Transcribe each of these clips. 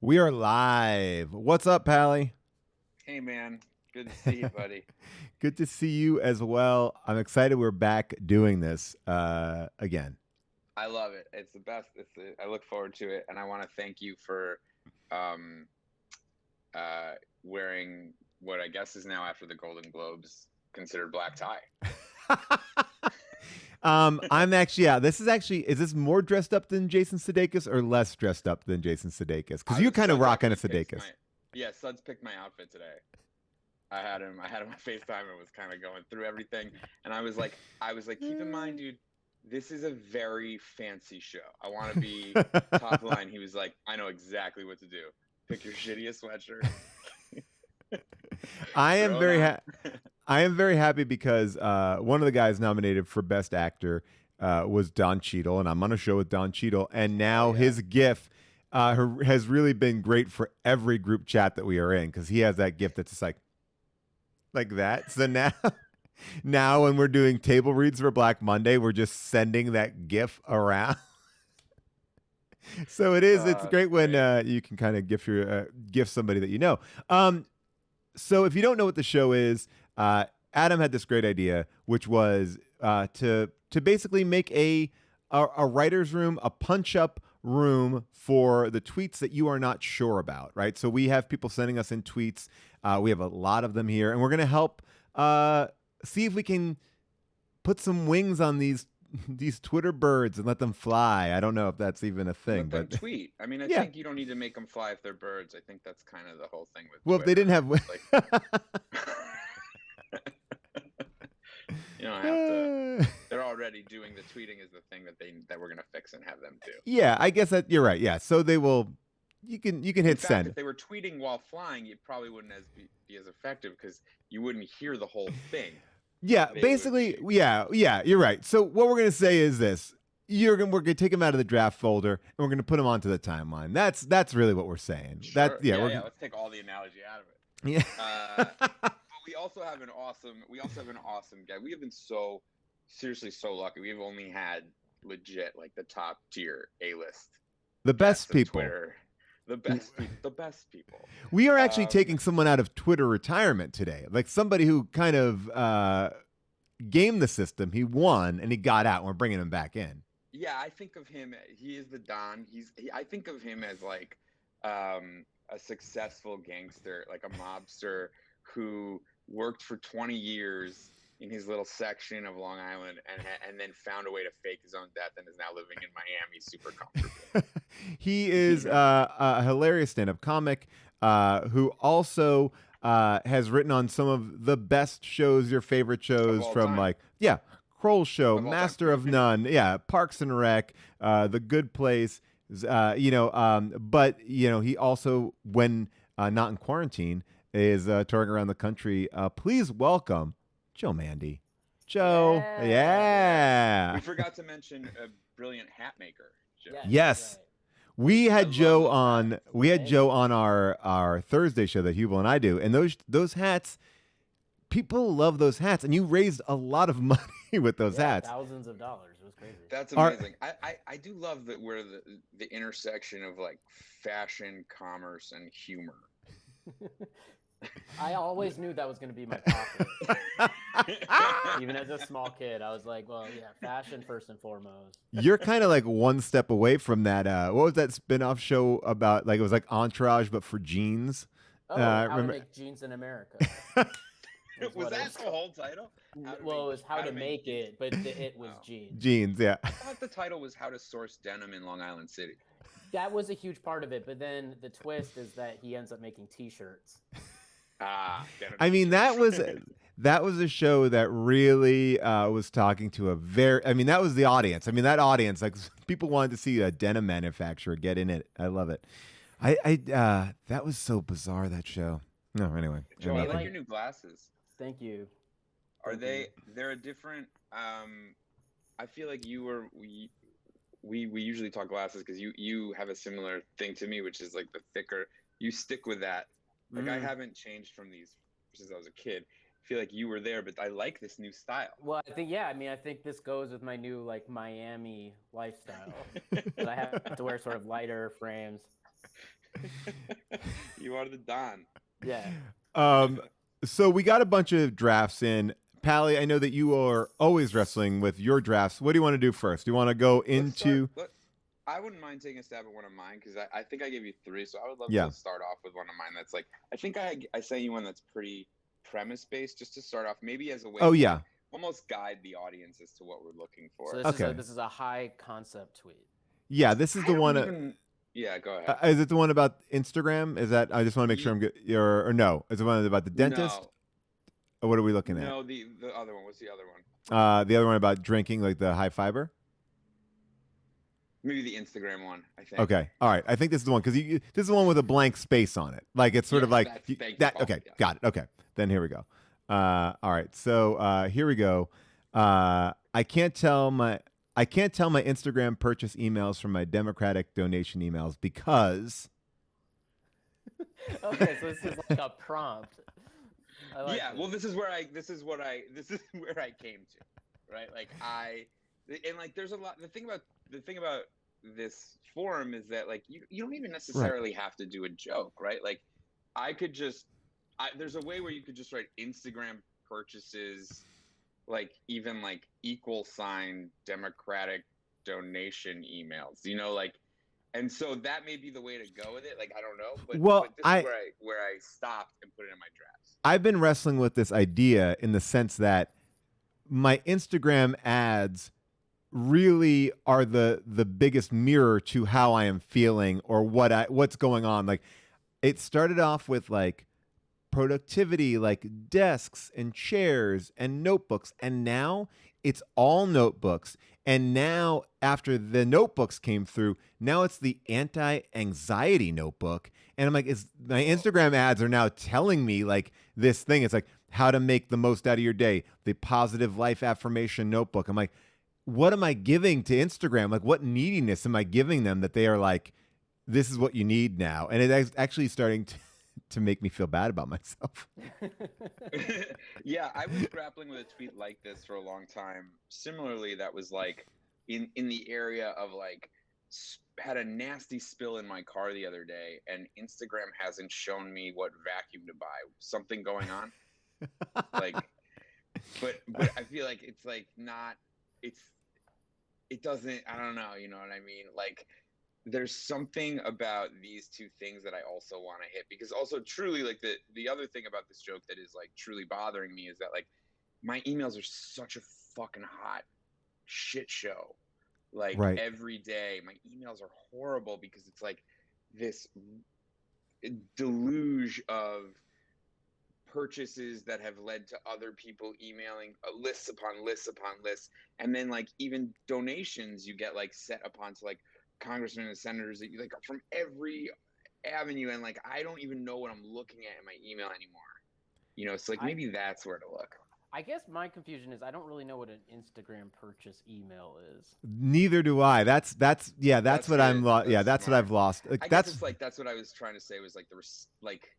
We are live. What's up, Pally? Hey man, good to see you, buddy. Good to see you as well. I'm excited we're back doing this again. I love it. It's the best. I look forward to it, and I want to thank you for um, wearing what I guess is now after the Golden Globes considered black tie. I'm actually, yeah, is this more dressed up than Jason Sudeikis or less dressed up than Jason Sudeikis? Because you kind of Suds rocking a actually picked Sudeikis. my yeah. Suds picked my outfit today. I had him on FaceTime and was kind of going through everything, and I was like, keep in mind, dude, this is a very fancy show. I want to be top line. He was like, I know exactly what to do. Pick your shittiest sweatshirt. I am Throw it very on. I am very happy because one of the guys nominated for Best Actor was Don Cheadle, and I'm on a show with Don Cheadle, and Hell now yeah. his GIF has really been great for every group chat that we are in because he has that GIF that's just like that. So now, now when we're doing table reads for Black Monday, we're just sending that GIF around. So it's It's great when great. you can kind of gift somebody that you know. Um, so if you don't know what the show is, Adam had this great idea, which was to basically make a writer's room, a punch up room for the tweets that you are not sure about, right? So we have people sending us in tweets. We have a lot of them here, and we're going to help see if we can put some wings on these Twitter birds and let them fly. I don't know if that's even a thing, Let them but tweet. I mean, I yeah. think you don't need to make them fly if they're birds. I think that's kind of the whole thing with Well, if they didn't Twitter. have It's like you don't have to. They're already doing the tweeting is the thing that we're gonna fix and have them do. Yeah, I guess that you're right. Yeah, so they will. You can In hit fact, send. if they were tweeting while flying, it probably wouldn't be as effective because you wouldn't hear the whole thing. Yeah, They would basically, be. yeah, you're right. So what we're gonna say is this: we're gonna take them out of the draft folder and we're gonna put them onto the timeline. That's really what we're saying. That Sure. yeah, Yeah, we're yeah. Let's take all the analogy out of it. yeah. But we also have an awesome guy. We have been so seriously so lucky. We've only had legit like the top tier A-list The best guests of people. Twitter. The best people. We are actually Um, taking someone out of Twitter retirement today, like somebody who kind of gamed the system. He won and he got out, and we're bringing him back in. yeah, I think of him. He is the Don. I think of him as like a successful gangster, like a mobster who worked for 20 years in his little section of Long Island and then found a way to fake his own death and is now living in Miami super comfortably. He is a hilarious stand-up comic who also has written on some of the best shows, your favorite Of shows all from time. like Kroll Show, Of all time. Master of None, Parks and Rec, The Good Place, but he also when not in quarantine is touring around the country. Please welcome Joe Mande. Joe, Yeah. yeah, We forgot to mention a brilliant hat maker, Joe. Yes, that's yes. right. We I had love Joe those on. hats. We had Thank Joe you. on our Thursday show that Hubel and I do, and those hats. People love those hats, and you raised a lot of money with those Yeah, hats. thousands of dollars. It was crazy. That's Are amazing. I do love that we're the intersection of like fashion, commerce, and humor. I always knew that was going to be my pocket. Even as a small kid, I was like, well, yeah, fashion first and foremost. you're kind of like one step away from that? What was that spin-off show about? Like it was like Entourage, but for jeans. Oh, how to Remember? make jeans in America. Was what it that was the whole title? Well, it was how to make it, but it was Oh. jeans. Jeans, yeah. I thought the title was How to Source Denim in Long Island City. That was a huge part of it, but then the twist is that he ends up making T-shirts. Denim I mean, that was t-shirts. that was a show that really was talking to a very. I mean, that was the audience. I mean, that audience, like people wanted to see a denim manufacturer get in it. I love it. That was so bizarre that show. No, anyway. Joe, I enough. like your new glasses. Thank you. Are Thank you. they're a different I feel like we usually talk glasses because you have a similar thing to me, which is like the thicker you stick with that. Like I Mm. haven't changed from these since I was a kid. I feel like you were there, but I like this new style. Well, I think this goes with my new like Miami lifestyle. But I have to wear sort of lighter frames. You are the Don. Yeah. So we got a bunch of drafts in. Pally, I know that you are always wrestling with your drafts. What do you want to do first? Do you want to go into? I wouldn't mind taking a stab at one of mine because I think I gave you 3, so I would love Yeah. to start off with one of mine that's like, I think I sent you one that's pretty premise based just to start off, maybe as a way Oh to yeah. like, almost guide the audience as to what we're looking for. So Okay. this is a high concept tweet. Yeah, this is the one. Yeah, go ahead. Is it the one about Instagram? Is that? I just want to make sure I'm good. Or no? Is it one about the dentist? No. Or what are we looking at? No, the other one. What's the other one? The other one about drinking, like the high fiber. Maybe the Instagram one, I think. Okay, all right. I think this is the one because this is the one with a blank space on it. Like it's sort of like that. Okay, yeah. got it. Okay, then here we go. All right, so here we go. I can't tell my Instagram purchase emails from my Democratic donation emails because. Okay, so this is like a prompt. Yeah, well, this is where I came to, right? Like and like there's a lot. The thing about this forum is that like you don't even necessarily have to do a joke, right? Like I could just there's a way where you could just write Instagram purchases, like even like = Democratic donation emails, like. And so that may be the way to go with it. Like, I don't know. But this is where I stopped and put it in my drafts. I've been wrestling with this idea in the sense that my Instagram ads really are the biggest mirror to how I am feeling or what's going on. Like, it started off with like productivity, like desks and chairs and notebooks. And now it's all notebooks. And now after the notebooks came through, now it's the anti-anxiety notebook. And I'm like, my Instagram ads are now telling me like this thing. It's like how to make the most out of your day, the positive life affirmation notebook. I'm like, what am I giving to Instagram? Like what neediness am I giving them that they are like, this is what you need now? And it's actually starting to make me feel bad about myself. Yeah, I was grappling with a tweet like this for a long time. Similarly, that was like in the area of like had a nasty spill in my car the other day, and Instagram hasn't shown me what vacuum to buy. Something going on, like, but I feel like it's like not. It doesn't. I don't know. You know what I mean? Like. There's something about these two things that I also want to hit because also truly like the other thing about this joke that is like truly bothering me is that like my emails are such a fucking hot shit show. Like every day my emails are horrible because it's like this deluge of purchases that have led to other people emailing lists upon lists upon lists. And then like even donations you get like set upon to like congressmen and senators that you like are from every avenue, and like I don't even know what I'm looking at in my email anymore. It's like maybe that's where to look. I guess my confusion is I don't really know what an Instagram purchase email is. Neither do I. That's what I'm lost. Yeah, that's what I've lost. Like, I guess it's like that's what I was trying to say was like like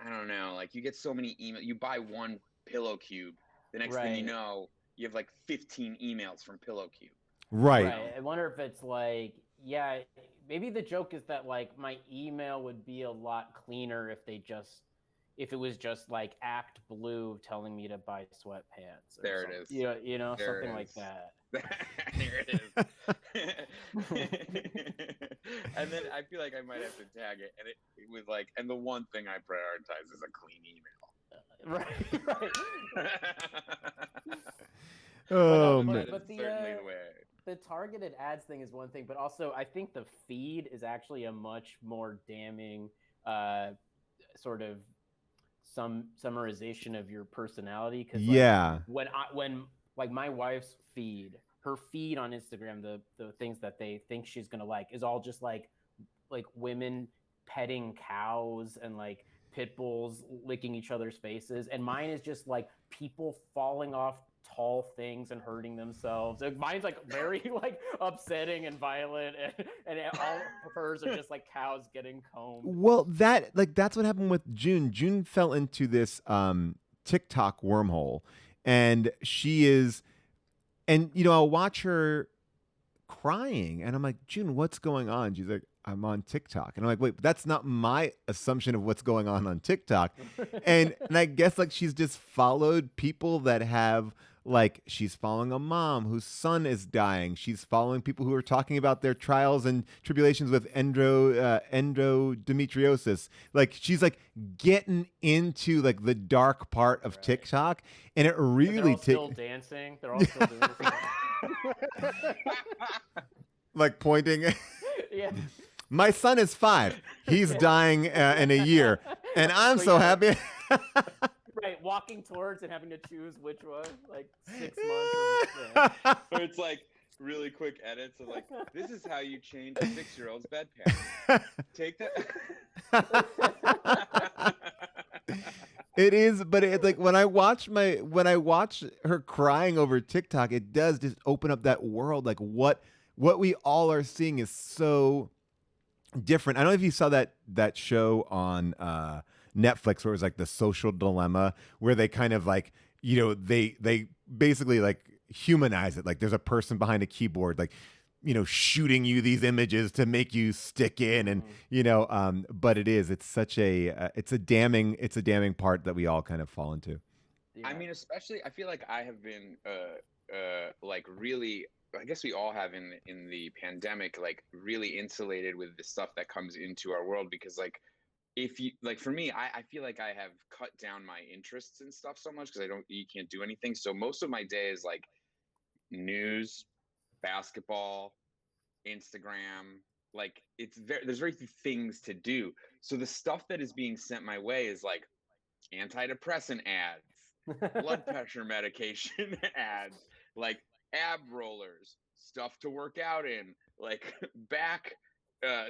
I don't know, like you get so many emails. You buy one pillow cube, the next thing you know, you have like 15 emails from Pillow Cube. Right. I wonder if it's like, yeah, maybe the joke is that like my email would be a lot cleaner if it was just like Act Blue telling me to buy sweatpants. There it is. Something like that. There it is. And then I feel like I might have to tag it, and it was like, and the one thing I prioritize is a clean email. Right. Oh man. But certainly the way. The targeted ads thing is one thing, but also I think the feed is actually a much more damning sort of summarization of your personality. Because when like my wife's feed, her feed on Instagram, the things that they think she's gonna like is all just like women petting cows and like pit bulls licking each other's faces, and mine is just like people falling off tall things and hurting themselves. Mine's like very like upsetting and violent, and all of hers are just like cows getting combed. Well, that's what happened with June. June fell into this TikTok wormhole, and I'll watch her crying, and I'm like, June, what's going on? She's like, I'm on TikTok. And I'm like, wait, but that's not my assumption of what's going on TikTok. And I guess like she's just followed people that have like she's following a mom whose son is dying. She's following people who are talking about their trials and tribulations with endometriosis. Like she's like getting into like the dark part of TikTok, and it really they're all still dancing. They're all still doing this. Like pointing. Yeah. My son is 5. He's dying in a year, and I'm so happy. Right, walking towards and having to choose which one, like 6 months. Or it's like really quick edits of like, this is how you change a 6-year-old's bedpan. Take that. It is, but it's like when I watch her crying over TikTok, it does just open up that world. Like what we all are seeing is so different. I don't know if you saw that show on Netflix where it was like the social dilemma, where they kind of like, you know, they basically like humanize it. Like there's a person behind a keyboard, like, you know, shooting you these images to make you stick in, and you know, but it's such a it's a damning part that we all kind of fall into. I mean, especially I feel like I have been like really, I guess we all have in the pandemic, like really insulated with the stuff that comes into our world, because like if you like, for me, I feel like I have cut down my interests and stuff so much because you can't do anything. So most of my day is like news, basketball, Instagram. Like there's very few things to do. So the stuff that is being sent my way is like antidepressant ads, blood pressure medication ads, like ab rollers, stuff to work out in, like back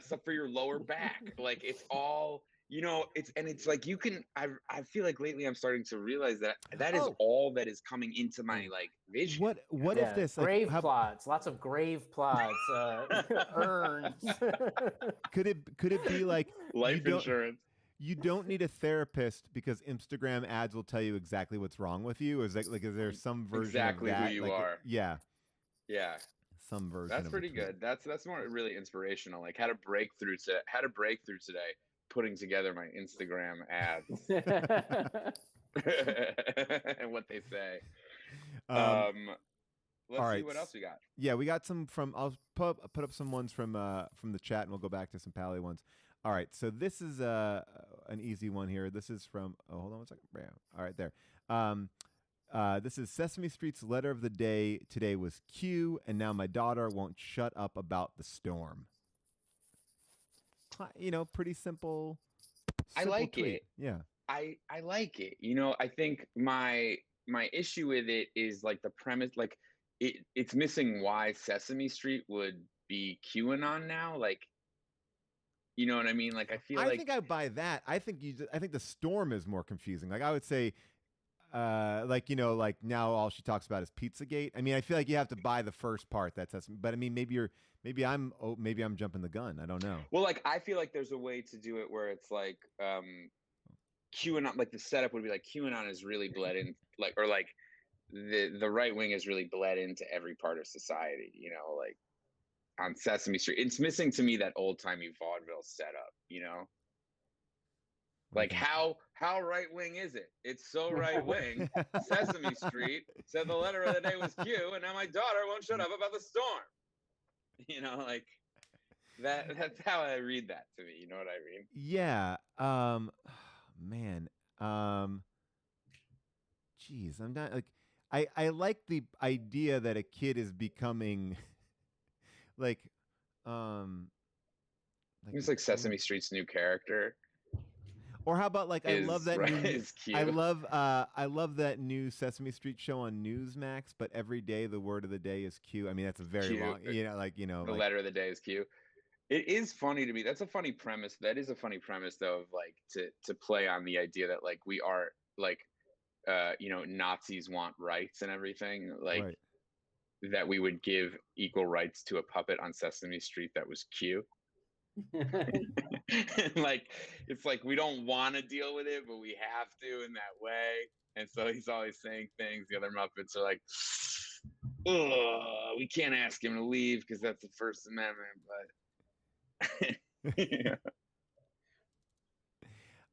stuff for your lower back. Like it's all, you know, it's like you can, I feel like lately I'm starting to realize that is all that is coming into my like vision. What if this grave plots, lots of grave plots, urns. Could it be like life insurance? You don't need a therapist because Instagram ads will tell you exactly what's wrong with you. Is there some version exactly of that? Who you like, are? Yeah. Some version. That's pretty good. That's more really inspirational. Like how to break through today, putting together my Instagram ads and what they say. Let's see what else we got. Yeah, we got some from. I'll put up some ones from the chat, and we'll go back to some Pally ones. All right, so this is an easy one here. This is from. Oh, hold on one second. All right, there. This is Sesame Street's letter of the day today was Q, and now my daughter won't shut up about the storm. You know, pretty simple. I like tweet. it. Yeah. I like it. You know, I think my issue with it is like the premise, like it's missing why Sesame Street would be QAnon now. Like, you know what I mean? Like I think I buy that. I think the storm is more confusing. Like I would say, like, you know, like now all she talks about is Pizzagate. I mean, I feel like you have to buy the first part. But I mean, maybe I'm jumping the gun. I don't know. Well, like I feel like there's a way to do it where it's like QAnon, like the setup would be like QAnon is really bled in, like, or like the right wing is really bled into every part of society. You know, like on Sesame Street, it's missing to me that old timey vaudeville setup. You know. Like how right wing is it? It's so right wing. Sesame Street said the letter of the day was Q, and now my daughter won't shut up about the storm. You know, like that's how I read that to me. You know what I mean? Yeah. Man. Geez, I'm not like I like the idea that a kid is becoming like it's like Sesame Street's new character. Or how about like I love that cute. I love that new Sesame Street show on Newsmax, but every day the word of the day is Q. I mean, that's a very long, the letter of the day is Q. It is funny to me. That's a funny premise. That is a funny premise though, of like to play on the idea that like we are like you know, Nazis want rights and everything, like that we would give equal rights to a puppet on Sesame Street that was Q. Like it's like we don't want to deal with it, but we have to in that way. And so he's always saying things. The other Muppets are like, we can't ask him to leave because that's the First Amendment. But Yeah.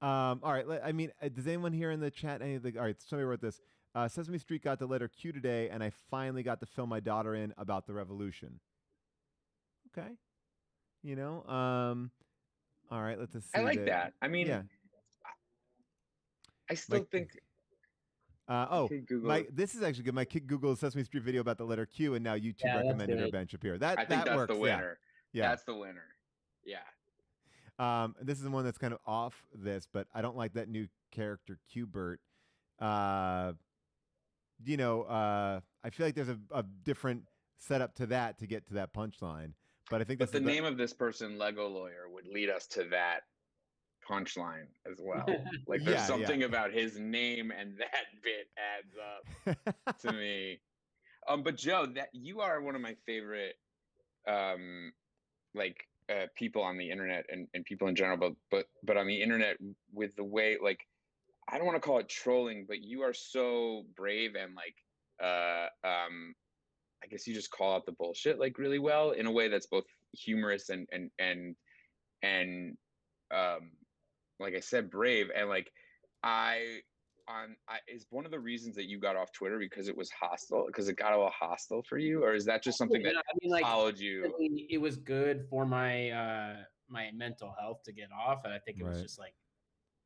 All right. I mean, does anyone here in the chat? All right. Somebody wrote this. Sesame Street got the letter Q today, and I finally got to fill my daughter in about the revolution. Okay. You know. All right. Let's see. I like that. I mean, yeah. I still think. This is actually good. My kid Googled Sesame Street video about the letter Q, and now YouTube Yeah, recommended her Ben Shapiro. I think that that's works. the winner. Yeah. That's the winner. Yeah. This is the one that's kind of off this, but I don't like that new character Q-Bert. I feel like there's a different setup to that to get to that punchline. But I think the name of this person, Lego Lawyer, would lead us to that punchline as well. Like there's something about his name and that bit adds up to me. But Joe, that you are one of my favorite people on the internet and people in general, but on the internet with the way, like, I don't want to call it trolling, but you are so brave and like I guess you just call out the bullshit like really well in a way that's both humorous and like I said, brave. And like is one of the reasons that you got off Twitter because it was hostile, because it got a little hostile for you, or is that just something that followed you? It was good for my my mental health to get off, and I think it was just like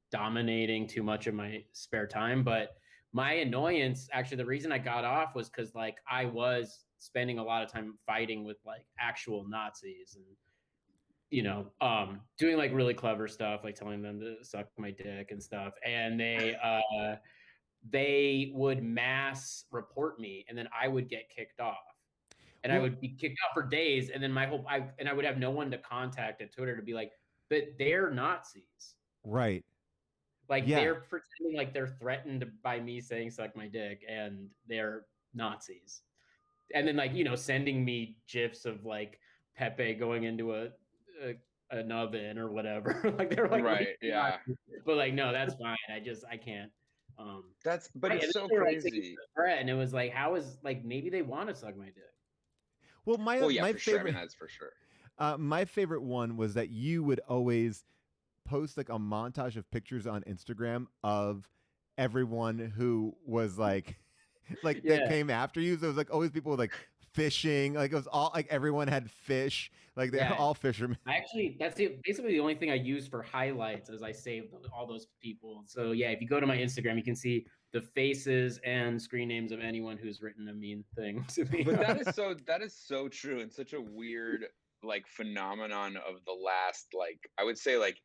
dominating too much of my spare time. But my annoyance, actually, the reason I got off was because like I was spending a lot of time fighting with like actual Nazis and doing like really clever stuff, like telling them to suck my dick and stuff. And they would mass report me, and then I would get kicked off, and I would be kicked off for days. And then I would have no one to contact at Twitter to be like, but they're Nazis. Right. Like they're pretending like they're threatened by me saying suck my dick, and they're Nazis. And then like, sending me GIFs of like Pepe going into an oven or whatever. Like they're like, right, yeah. But like, no, that's fine. I can't. It's so crazy. And it was like, how is like maybe they want to suck my dick. Well, my favorite, sure. I mean, that's for sure. My favorite one was that you would always post like a montage of pictures on Instagram of everyone who was like that came after you. So it was like always people with like fishing, like it was all like everyone had fish, like they're all fishermen. That's basically the only thing I use for highlights as I saved all those people. So yeah, if you go to my Instagram, you can see the faces and screen names of anyone who's written a mean thing to me. But that is so true, and such a weird like phenomenon of the last, like I would say like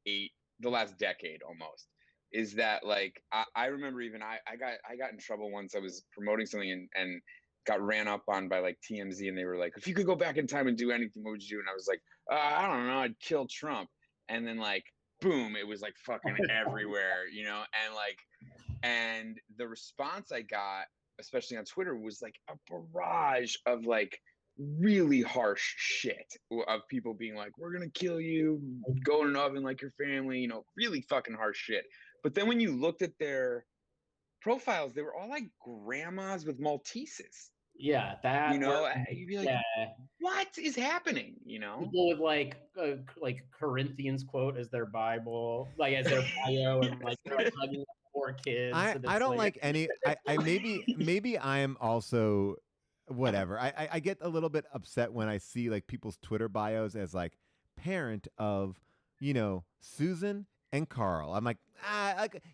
the last decade almost, is that like I remember even I got in trouble once. I was promoting something and got ran up on by like TMZ, and they were like, if you could go back in time and do anything, what would you do? And I was like, I don't know, I'd kill Trump. And then like boom, it was like fucking everywhere, and the response I got, especially on Twitter, was like a barrage of like really harsh shit of people being like, we're gonna kill you, go in an oven like your family, really fucking harsh shit. But then when you looked at their profiles, they were all like grandmas with Malteses. Yeah, that you'd be like, what is happening? People with like Corinthians quote as their Bible, like as their bio, and like they're like hugging 4 kids. I don't like any. I maybe I'm also whatever. I get a little bit upset when I see like people's Twitter bios as like parent of Susan and Carl. I'm like,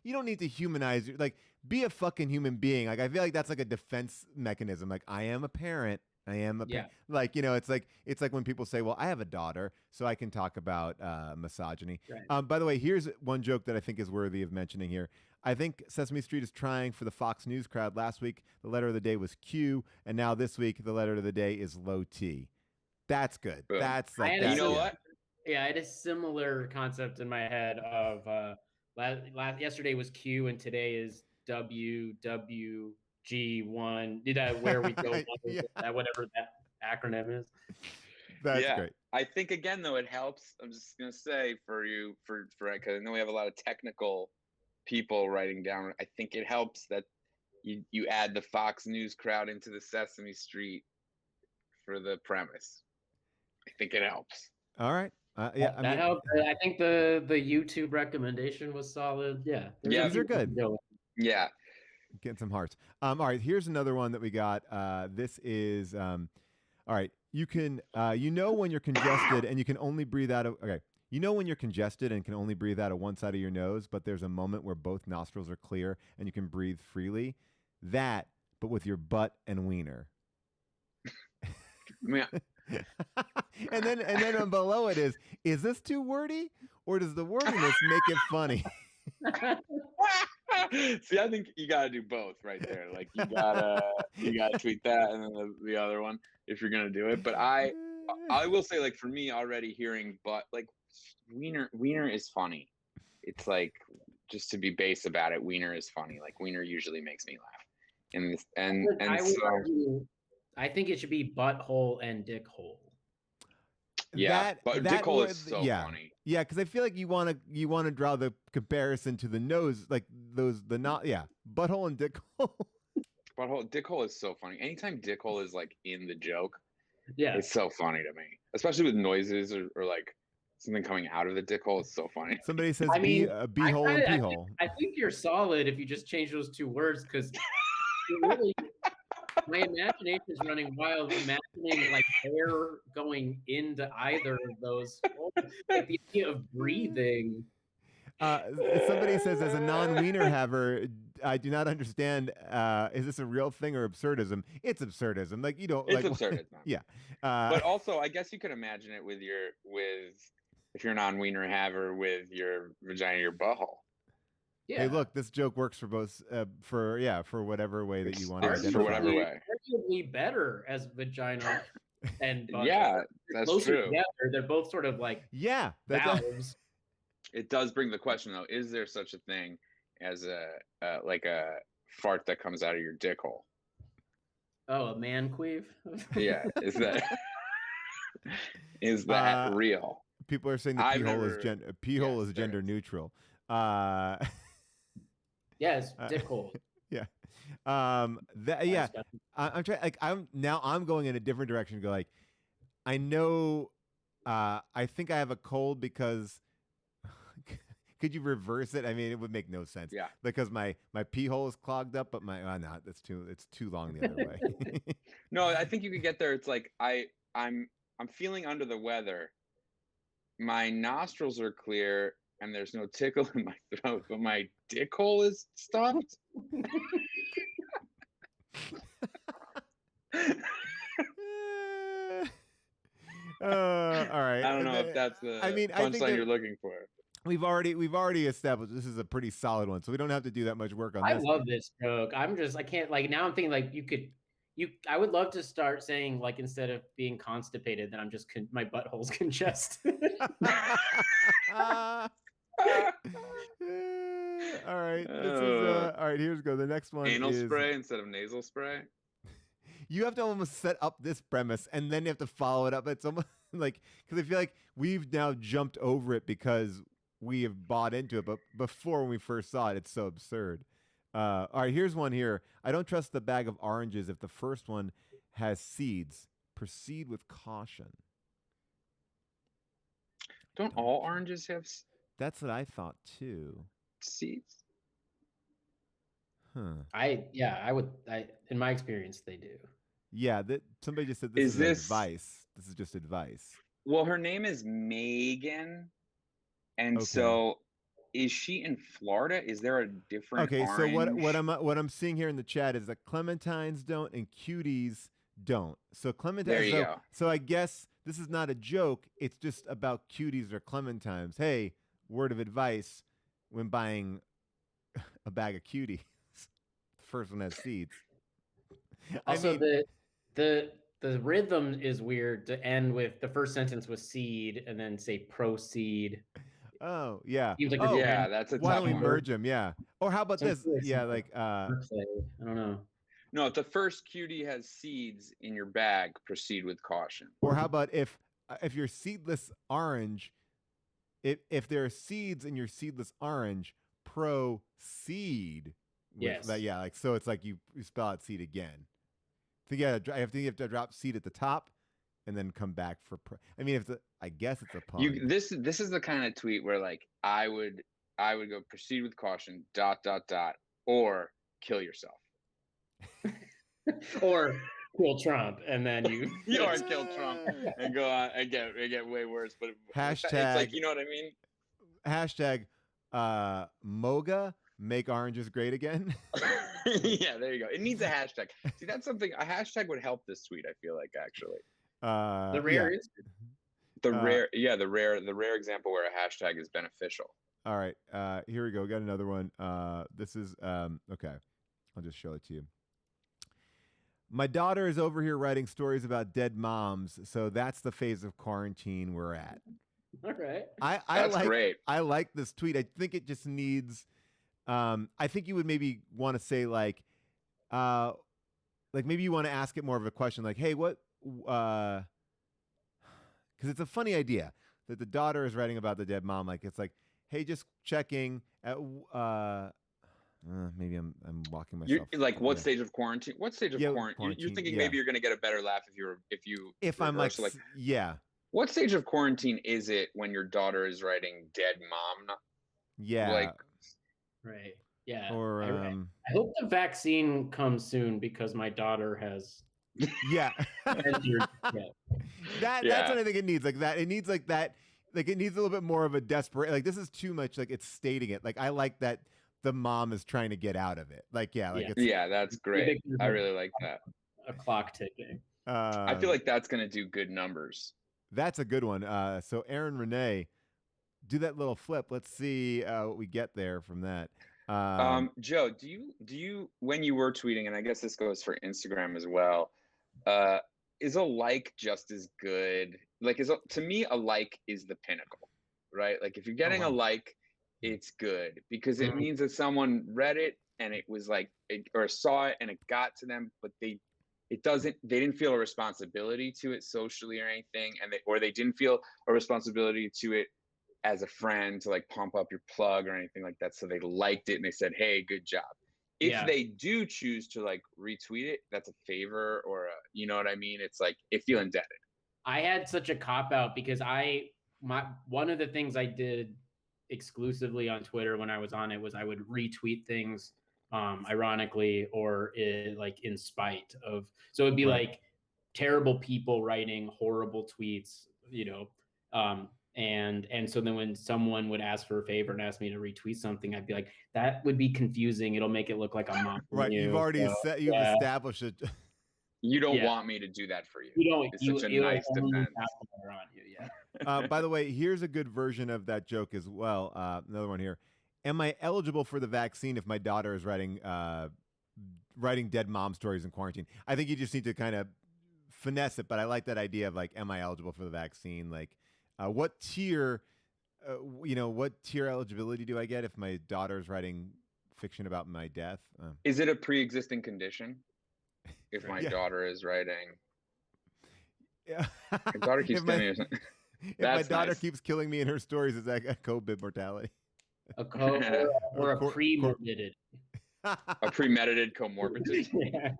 you don't need to humanize like be a fucking human being. Like I feel like that's like a defense mechanism. Like I am a parent. I am a like it's like when people say, well, I have a daughter, so I can talk about misogyny. Right. By the way, here's one joke that I think is worthy of mentioning here. I think Sesame Street is trying for the Fox News crowd. Last week, the letter of the day was Q, and now this week, the letter of the day is low T. That's good. That's like you know what? Yeah, I had a similar concept in my head of yesterday was Q and today is WWG1. Did that where we go? That whatever that acronym is. That's great. I think again though it helps. I'm just gonna say for you for because I know we have a lot of technical people writing down. I think it helps that you add the Fox News crowd into the Sesame Street for the premise. I think it helps. All right. Yeah, I that mean, helped. I think the YouTube recommendation was solid. Yeah, these are good. Yeah. Getting some hearts. All right, here's another one that we got. This is all right. You can you know when you're congested and you can only breathe out of okay. You know when you're congested and can only breathe out of one side of your nose, but there's a moment where both nostrils are clear and you can breathe freely. That, but with your butt and wiener. Yeah. and then below it is this too wordy or does the wordiness make it funny? See, I think you gotta do both right there. Like you gotta tweet that and then the other one if you're gonna do it. But I will say, like, for me already hearing but like wiener is funny. It's like, just to be base about it, wiener is funny. Like wiener usually makes me laugh. And I would argue, I think it should be butthole and dick hole. Yeah, but dick hole is so funny. Yeah, because I feel like you want to draw the comparison to the nose, like butthole and dick hole. Dick hole is so funny. Anytime dick hole is like in the joke, yeah, it's so funny to me, especially with noises or like something coming out of the dick hole. It's so funny. Somebody says b-hole and p-hole. I think you're solid if you just change those two words, because really, my imagination is running wild, imagining like air going into either of those. Like the idea of breathing. Somebody says, as a non-wiener haver, I do not understand. Is this a real thing or absurdism? It's absurdism. Like, you don't. It's like, absurdism. Yeah. But also, I guess you could imagine it with if you're a non-wiener haver with your vagina, your butthole. Yeah. Hey, look, this joke works for both. For whatever way that you want to identify. For whatever way. Arguably better as vagina and butthole. Yeah, that's true. Together, they're both sort of like valves. It does bring the question though: is there such a thing as a fart that comes out of your dick hole? Oh, a man queef? Yeah, is that real? People are saying the pee-hole is gender neutral. Yes, dick hole. Yeah. I'm trying. Like, I'm going in a different direction. Go like, I know. I think I have a cold because. Could you reverse it? I mean, it would make no sense. Yeah. Because my pee hole is clogged up, but it's too long the other way. No, I think you could get there. It's like I'm feeling under the weather. My nostrils are clear and there's no tickle in my throat, but my dick hole is stuffed. All right. I don't know if that's the punchline you're looking for. We've already established this is a pretty solid one, so we don't have to do that much work on this. I love this joke. I can't, like, now I'm thinking like I would love to start saying, like, instead of being constipated, that I'm just my butthole's congested. All right. All right, here's go. The next one anal spray instead of nasal spray. You have to almost set up this premise and then you have to follow it up. It's almost like, because I feel like we've now jumped over it because we have bought into it, but before, when we first saw it, it's so absurd. All right, here's one here. I don't trust the bag of oranges if the first one has seeds. Proceed with caution. Don't all oranges have? That's what I thought too. Seeds. Huh. In my experience, they do. Yeah, somebody just said this is advice. This is just advice. Well, her name is Megan, and so is she in Florida? Is there a different? Okay, orange? So what I'm seeing here in the chat is that clementines don't and cuties don't. So clementines. There you go. So I guess this is not a joke. It's just about cuties or clementines. Hey, word of advice when buying a bag of cuties. The first one has seeds. Also, the rhythm is weird to end with the first sentence with seed and then say proceed. Oh yeah. Seems like that's a why tough don't we one. merge them? Yeah. Or how about this? Yeah, like I don't know. No, if the first cutie has seeds in your bag, proceed with caution. Or how about if your seedless orange, if there are seeds in your seedless orange, proceed. Yes. Yeah, like, so it's like you spell out seed again. I think you have to drop seed at the top and then come back for. I mean, I guess it's a pun. This is the kind of tweet where like I would go proceed with caution ... or kill yourself. Or kill Trump, and then you or kill Trump and go on and get way worse. But hashtag, it's like, you know what I mean? Hashtag MOGA, make oranges great again. Yeah, there you go. It needs a hashtag. See, that's something a hashtag would help this tweet, I feel like, actually. The rare instance. The rare example where a hashtag is beneficial. All right, here we go. We got another one. This is okay. I'll just show it to you. My daughter is over here writing stories about dead moms, so that's the phase of quarantine we're at. All right. That's great. I like this tweet. I think it just needs. I think you would maybe want to say like maybe you want to ask it more of a question, like, hey, what? Because it's a funny idea that the daughter is writing about the dead mom. Like, it's like, hey, just checking. Maybe I'm walking myself. Like, what stage of quarantine? What stage of quarantine? You're thinking maybe you're going to get a better laugh if I'm like, yeah. What stage of quarantine is it when your daughter is writing dead mom? Yeah. Like, right. Yeah. Or I hope the vaccine comes soon because my daughter has. Yeah. That's what I think it needs. Like that. It needs like that. Like it needs a little bit more of a desperate. Like this is too much. Like it's stating it. Like I like that the mom is trying to get out of it. Like that's great. I really like that. A clock ticking. I feel like that's gonna do good numbers. That's a good one. So Aaron Renee, do that little flip. Let's see what we get there from that. Joe, do you when you were tweeting, and I guess this goes for Instagram as well, is a like just as good? Like, to me, a like is the pinnacle, right? Like, if you're getting a like, it's good because it means that someone read it and it was like, or saw it and it got to them, but they didn't feel a responsibility to it socially or anything, and they didn't feel a responsibility to it as a friend to like pump up your plug or anything like that. So they liked it and they said, hey, good job. If they do choose to like retweet it, that's a favor or you know what I mean? It's like, it feel indebted. I had such a cop out because one of the things I did exclusively on Twitter when I was on it was I would retweet things ironically or in spite of. So it'd be like terrible people writing horrible tweets, you know, and so then when someone would ask for a favor and ask me to retweet something, I'd be like, that would be confusing. It'll make it look like I'm mocking right. you. You've already established it. You don't want me to do that for you. You don't. It's such a nice defense. On you, by the way, here's a good version of that joke as well. Another one here. Am I eligible for the vaccine if my daughter is writing dead mom stories in quarantine? I think you just need to kind of finesse it, but I like that idea of like, am I eligible for the vaccine? Like, what tier eligibility do I get if my daughter's writing fiction about my death? Is it a pre-existing condition? If my daughter is writing, my daughter keeps killing me or something. If my daughter keeps killing me in her stories, is that a COVID mortality? Or a premeditated. A premeditated comorbidity.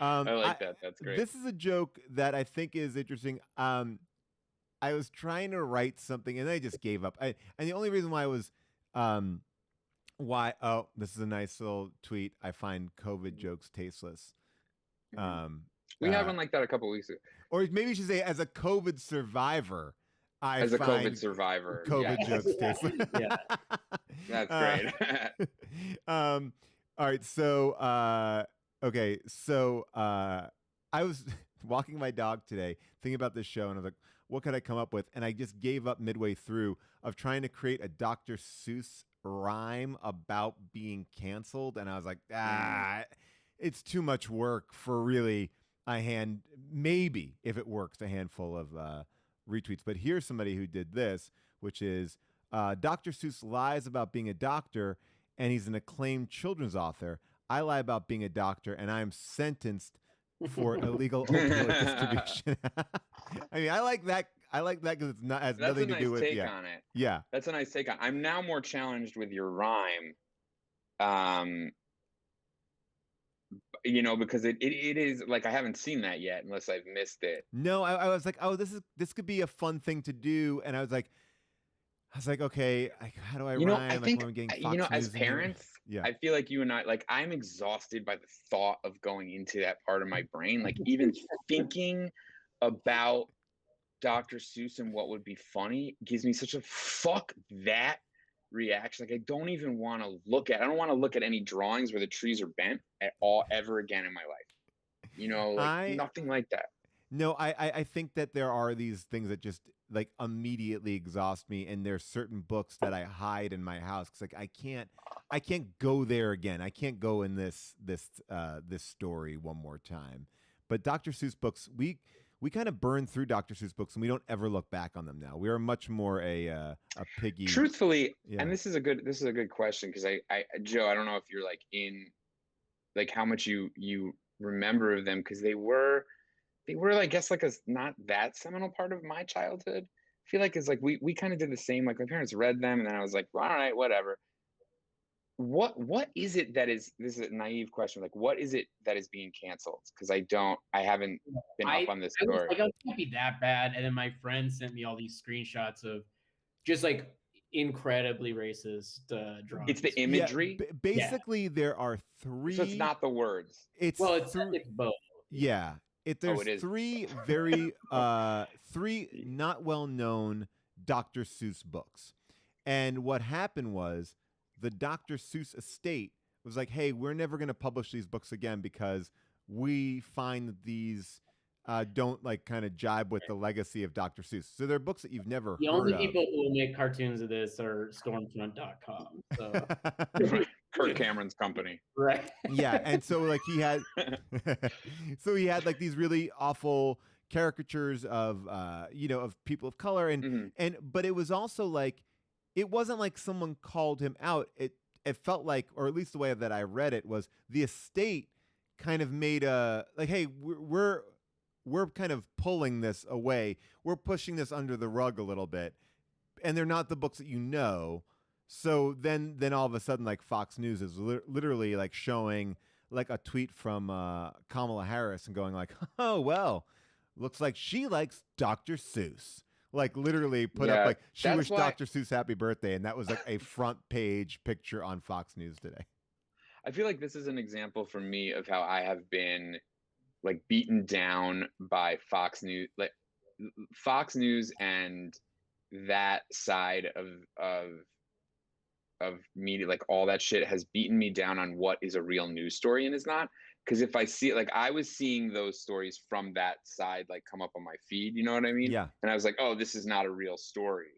I like that. That's great. This is a joke that I think is interesting. I was trying to write something and I just gave up. And the only reason why I was this is a nice little tweet. I find COVID jokes tasteless. We had one like that a couple weeks ago. Or maybe you should say, as a COVID survivor, as a COVID survivor, COVID jokes tasteless. Yeah, that's great. All right, so okay, so I was walking my dog today, thinking about this show, and I was like, what could I come up with? And I just gave up midway through of trying to create a Dr. Seuss rhyme about being canceled, and I was like, it's too much work for really maybe if it works, a handful of retweets. But here's somebody who did this, which is Dr. Seuss lies about being a doctor, and he's an acclaimed children's author. I lie about being a doctor, and I'm sentenced for illegal opioid distribution. I mean, I like that. I like that because has nothing to do with take on it. Yeah, that's a nice take on. I'm now more challenged with your rhyme. because it is like I haven't seen that yet unless I've missed it. No, I was like, oh, this could be a fun thing to do, and I was like, okay, how do I rhyme? I think, when I'm getting Fox as News in here. parents, Yeah. I feel like you and I, like, I'm exhausted by the thought of going into that part of my brain. Like, even thinking about Dr. Seuss and what would be funny gives me such a fuck that reaction. Like, I don't even want to I don't want to look at any drawings where the trees are bent at all ever again in my life. Nothing like that. No, I think that there are these things that just like immediately exhaust me, and there's certain books that I hide in my house because like I can't go there again. I can't go in this story one more time. But Dr. Seuss books, we kind of burn through Dr. Seuss books and we don't ever look back on them now. We are much more a piggy. Truthfully, and this is a good question because I Joe, I don't know if you're like in like how much you remember of them because they were I guess like a not that seminal part of my childhood. I feel like it's like we kind of did the same. Like my parents read them and then I was like, all right, whatever. What is it that is, this is a naive question, like what is it that is being canceled? Because I haven't been up on this story. I was like, it can't be that bad. And then my friend sent me all these screenshots of just like incredibly racist drawings. It's the imagery. Yeah, basically, there are three. So it's not the words. It's both. Yeah. There's three very three not well known Dr. Seuss books. And what happened was the Dr. Seuss estate was like, hey, we're never going to publish these books again because we find that these don't like kind of jibe with the legacy of Dr. Seuss. So they're books that you've never heard of. The only people who will make cartoons of this are Stormfront.com. So. Kirk Cameron's company. Right. Yeah. And so like he had like these really awful caricatures of of people of color but it was also like it wasn't like someone called him out. It felt like, or at least the way that I read it was the estate kind of made a like, hey, we're kind of pulling this away. We're pushing this under the rug a little bit. And they're not the books that you know. So then all of a sudden, like Fox News is literally like showing like a tweet from Kamala Harris and going like, oh, well, looks like she likes Dr. Seuss. Like literally put up like she wished Dr. Seuss happy birthday. And that was like a front page picture on Fox News today. I feel like this is an example for me of how I have been like beaten down by Fox News, like Fox News and that side of media, like all that shit has beaten me down on what is a real news story and is not. Because if I see it, like I was seeing those stories from that side, like come up on my feed, you know what I mean? Yeah. And I was like, oh, this is not a real story.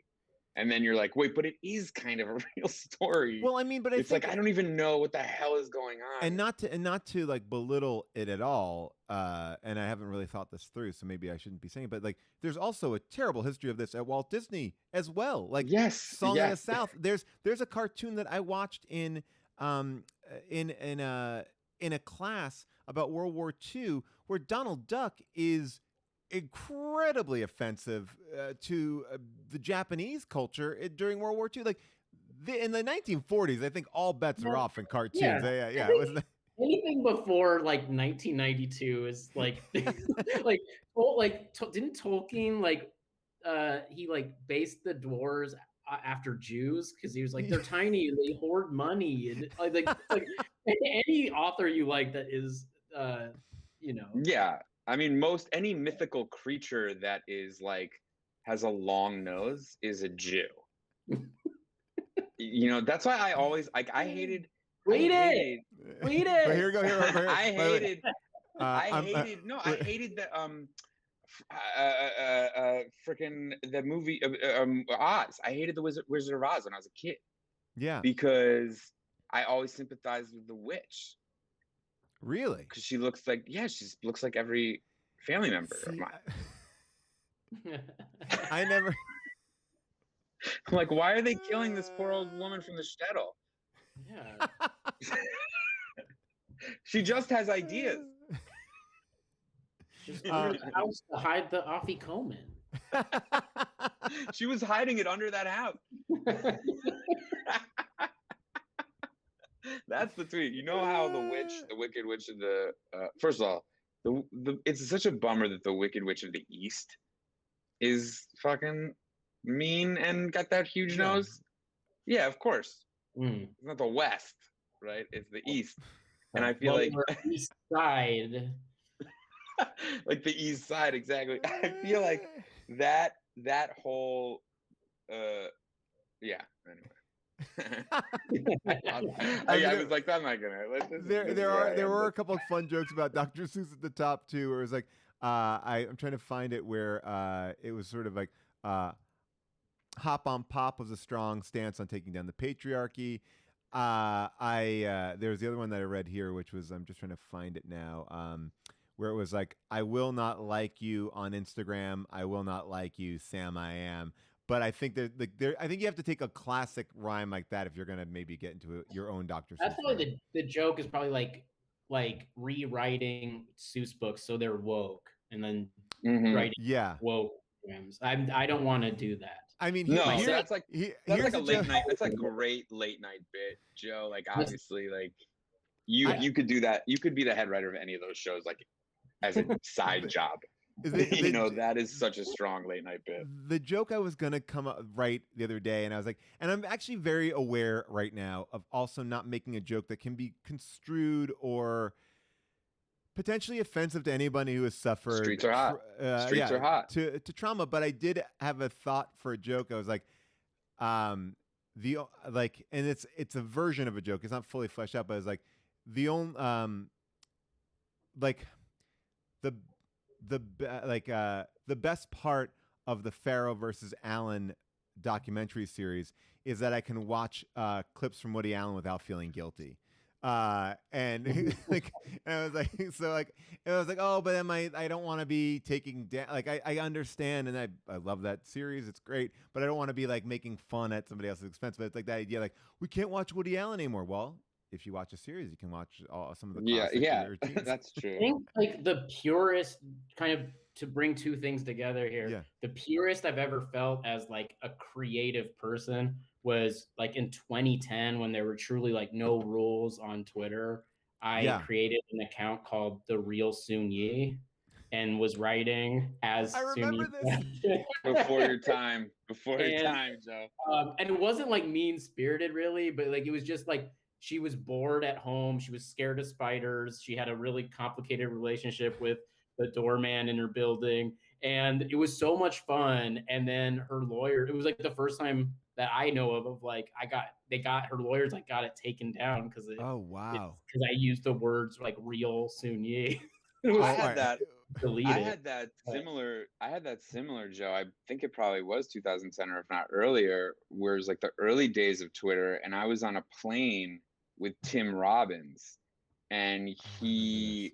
And then you're like, wait, but it is kind of a real story. Well, I mean, but it's like I don't even know what the hell is going on. And not to like belittle it at all. And I haven't really thought this through, so maybe I shouldn't be saying it. But like, there's also a terrible history of this at Walt Disney as well. Like, Song of the South. There's a cartoon that I watched in a class about World War II where Donald Duck is incredibly offensive to the Japanese culture during World War II. Like in the 1940s, I think all bets are off in cartoons. Yeah. It was anything before like 1992 is like didn't Tolkien like he like based the dwarves after Jews because he was like they're tiny and they hoard money and like any author you like that is Yeah. I mean, any mythical creature that is like has a long nose is a Jew. That's why I always like I hated. Read it. Here we go. I hated. I hated the freaking the movie Oz. I hated the Wizard of Oz when I was a kid. Yeah. Because I always sympathized with the witch. Really? Because she looks like every family member of mine. I never. I'm like, why are they killing this poor old woman from the shtetl? Yeah. She just has ideas. Just under the house to hide the Afikoman. She was hiding it under that house. That's the tweet. You know how the Wicked Witch of the first of all, it's such a bummer that the Wicked Witch of the East is fucking mean and got that huge nose. Yeah, of course. It's not the West, right? It's the East. And I feel like East Side. like the East Side, exactly. I feel like that whole yeah, anyway. I was like, I'm not gonna. There were a couple of fun jokes about Dr. Seuss at the top too, where it was like, I'm trying to find it where it was sort of like, hop on pop was a strong stance on taking down the patriarchy. There was the other one that I read here, which was, I'm just trying to find it now, where it was like, I will not like you on Instagram. I will not like you, Sam I Am. But I think I think you have to take a classic rhyme like that if you're gonna maybe get into your own Dr. Seuss. That's probably the joke is probably like rewriting Seuss books so they're woke and then writing woke rhymes. I don't want to do that. I mean, that's like a late night. That's a great late night bit, Joe. Like obviously, like you could do that. You could be the head writer of any of those shows, like as a side job. That is such a strong late night bit. The joke I was gonna come up right the other day, and I was like, and I'm actually very aware right now of also not making a joke that can be construed or potentially offensive to anybody who has suffered. Streets are hot. Streets are hot to trauma. But I did have a thought for a joke. I was like, and it's a version of a joke. It's not fully fleshed out, but it's like the only the best part of the Pharaoh versus Allen documentary series is that I can watch clips from Woody Allen without feeling guilty. And like, and I was like, so like, it was like, oh, but then I don't want to be taking down, like, I understand. And I love that series. It's great, but I don't want to be like making fun at somebody else's expense. But it's like that idea, like, we can't watch Woody Allen anymore. Well, if you watch a series, you can watch some of the classics. That's true. I think like the purest kind of, to bring two things together here, the purest I've ever felt as like a creative person was like in 2010 when there were truly like no rules on Twitter. I created an account called The Real Soon Yi and was writing as I remember this before your time, Joe. And it wasn't like mean spirited really, but like it was just like she was bored at home. She was scared of spiders. She had a really complicated relationship with the doorman in her building. And it was so much fun. And then her lawyer, it was like the first time that I know of like, her lawyers like got it taken down because because I used the words like real Soon Yi. I had that similar, Joe. I think it probably was 2010 or if not earlier, where it was like the early days of Twitter. And I was on a plane with Tim Robbins and I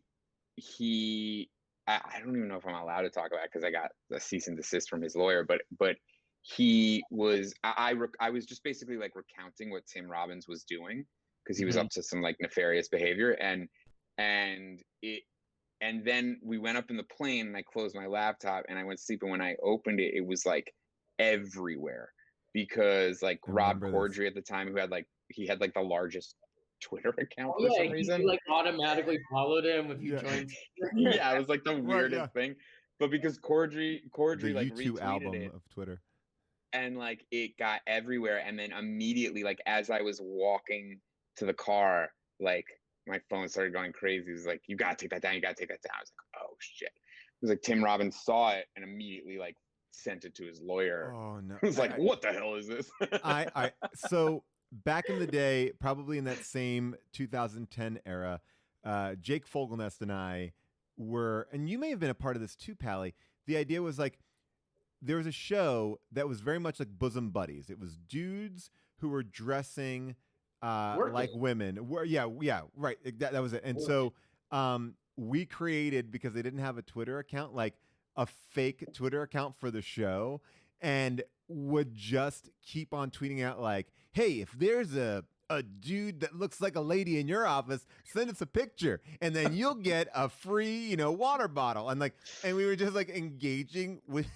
don't even know if I'm allowed to talk about it because I got a cease and desist from his lawyer, but he was, I was just basically like recounting what Tim Robbins was doing because he was up to some like nefarious behavior and then we went up in the plane and I closed my laptop and I went to sleep. And when I opened it, it was like everywhere because like Rob Corddry at the time he had like the largest Twitter account for some reason. You like automatically followed him if you joined. Yeah, it was like the weirdest thing. But because Corddry the like U2 retweeted album it, of Twitter. And like it got everywhere. And then immediately, like as I was walking to the car, like my phone started going crazy. It was like, you gotta take that down, you gotta take that down. I was like, oh shit. It was like Tim Robbins saw it and immediately like sent it to his lawyer. Oh no. It was like, what the hell is this? So back in the day, probably in that same 2010 era, Jake Fogelnest and I were, and you may have been a part of this too, Pally. The idea was like, there was a show that was very much like bosom buddies. It was dudes who were dressing like women. Right. That was it. And so we created, because they didn't have a Twitter account, like a fake Twitter account for the show, and would just keep on tweeting out like, hey, if there's a dude that looks like a lady in your office, send us a picture and then you'll get a free, water bottle. And we were just like engaging with,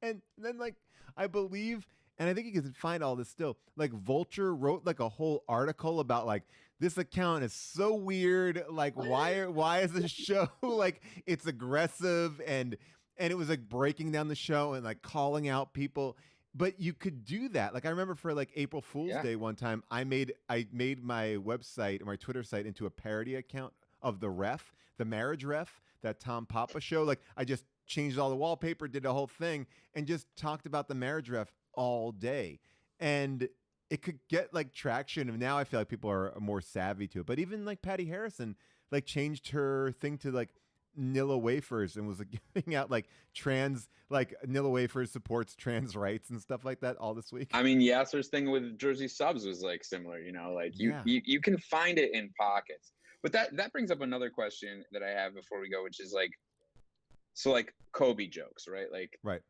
and then like, I believe, And I think you can find all this still. Like Vulture wrote like a whole article about like this account is so weird. Like why is this show like it's aggressive and it was like breaking down the show and like calling out people. But you could do that. Like I remember for like April Fool's Day one time, I made my website or my Twitter site into a parody account of the marriage ref, that Tom Papa show. Like I just changed all the wallpaper, did the whole thing, and just talked about the marriage ref all day. And it could get like traction. And now I feel like people are more savvy to it. But even like Patty Harrison, like changed her thing to like Nilla Wafers and was like giving out like Nilla Wafers supports trans rights and stuff like that all this week. I mean, Yasser's thing with Jersey Subs was like similar, you know, like you can find it in pockets. But that brings up another question that I have before we go, which is like, so like Kobe jokes, right? Like, right.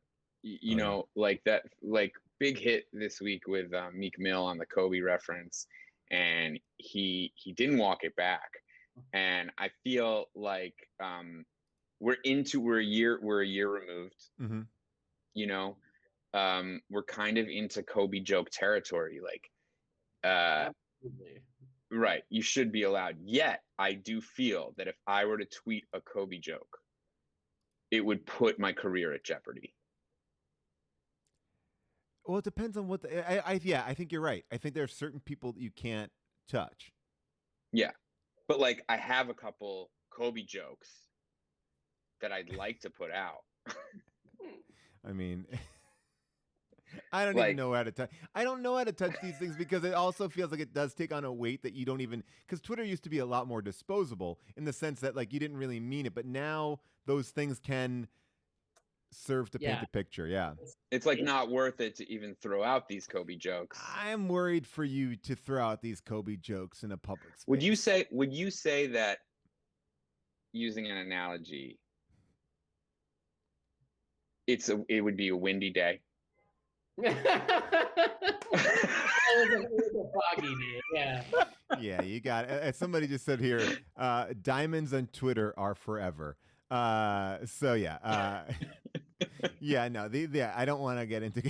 You know, like that, like big hit this week with Meek Mill on the Kobe reference, and he didn't walk it back. And I feel like we're a year removed. Mm-hmm. You know, we're kind of into Kobe joke territory. Like, Absolutely. Right, you should be allowed. Yet, I do feel that if I were to tweet a Kobe joke, it would put my career at jeopardy. Well, it depends on what I think you're right. I think there are certain people that you can't touch. Yeah. But like I have a couple Kobe jokes that I'd like to put out. I mean, I don't even know how to touch. I don't know how to touch these things because it also feels like it does take on a weight that you don't even, because Twitter used to be a lot more disposable in the sense that like you didn't really mean it, but now those things can serve to paint a picture. Yeah. It's like not worth it to even throw out these Kobe jokes. I'm worried for you to throw out these Kobe jokes in a public space. Would you say that, using an analogy, it would be a windy day? It was a foggy day, yeah. Yeah, you got it. As somebody just said here, diamonds on Twitter are forever. So yeah, yeah, no, I don't want to get into,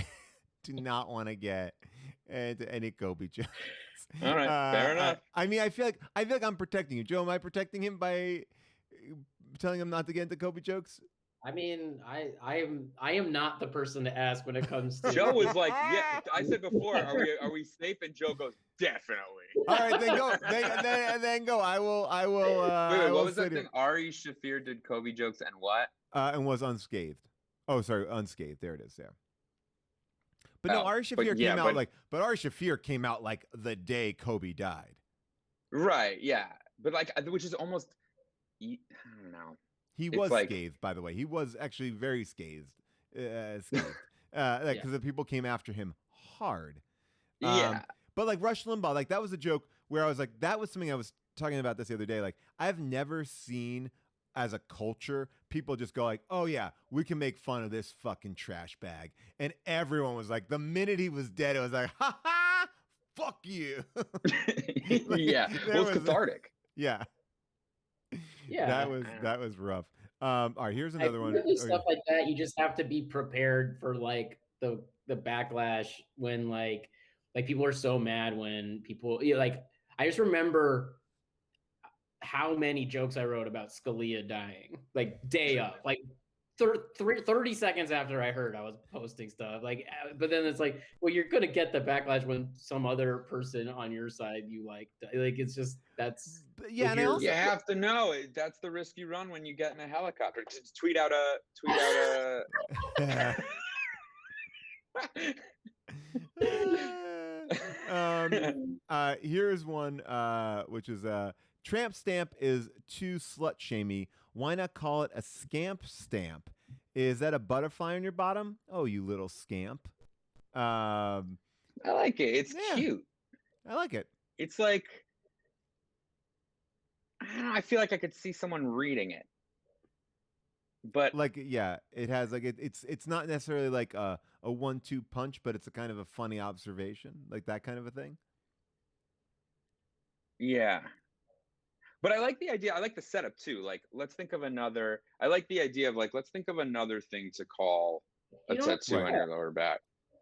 do not want to get into any Kobe jokes. All right, fair enough. I mean, I feel like I'm protecting you, Joe. Am I protecting him by telling him not to get into Kobe jokes? I mean, I am not the person to ask when it comes to. Joe was like, yeah. I said before, are we safe? And Joe goes, definitely. All right, then go. Then go. I will. Wait, what was that thing? Ari Shaffir did Kobe jokes and what? And was unscathed. Oh, sorry, unscathed. There it is. Yeah. But no, Ari Shaffir Ari Shaffir came out like the day Kobe died. Right. Yeah. But like, which is almost, I don't know. He was scathed, by the way. He was actually very scathed. Because the people came after him hard. Yeah. But like Rush Limbaugh, like that was a joke where I was like, that was something I was talking about this the other day. Like I've never seen as a culture people just go like, oh yeah, we can make fun of this fucking trash bag. And everyone was like, the minute he was dead, it was like, ha ha, fuck you. Yeah. Well, it's cathartic. Yeah. Yeah, that was rough. All right, here's another one. Stuff like that, you just have to be prepared for like the backlash when like people are so mad when people like. I just remember how many jokes I wrote about Scalia dying, like day of, like 30 seconds after I heard I was posting stuff. Like, but then it's like, well, you're gonna get the backlash when some other person on your side you like it's just that's. Yeah, and you have to know that's the risk you run when you get in a helicopter. Just tweet out a. Here's one, which is tramp stamp is too slut shamey. Why not call it a scamp stamp? Is that a butterfly on your bottom? Oh, you little scamp. I like it. It's cute. I like it. It's like, I don't know, I feel like I could see someone reading it. But like, yeah, it has like it's not necessarily like a 1-2 punch, but it's a kind of a funny observation, like that kind of a thing. Yeah. But I like the idea. I like the setup too. Like, let's think of another. I like the idea of like, let's think of another thing to call a tattoo on your lower back.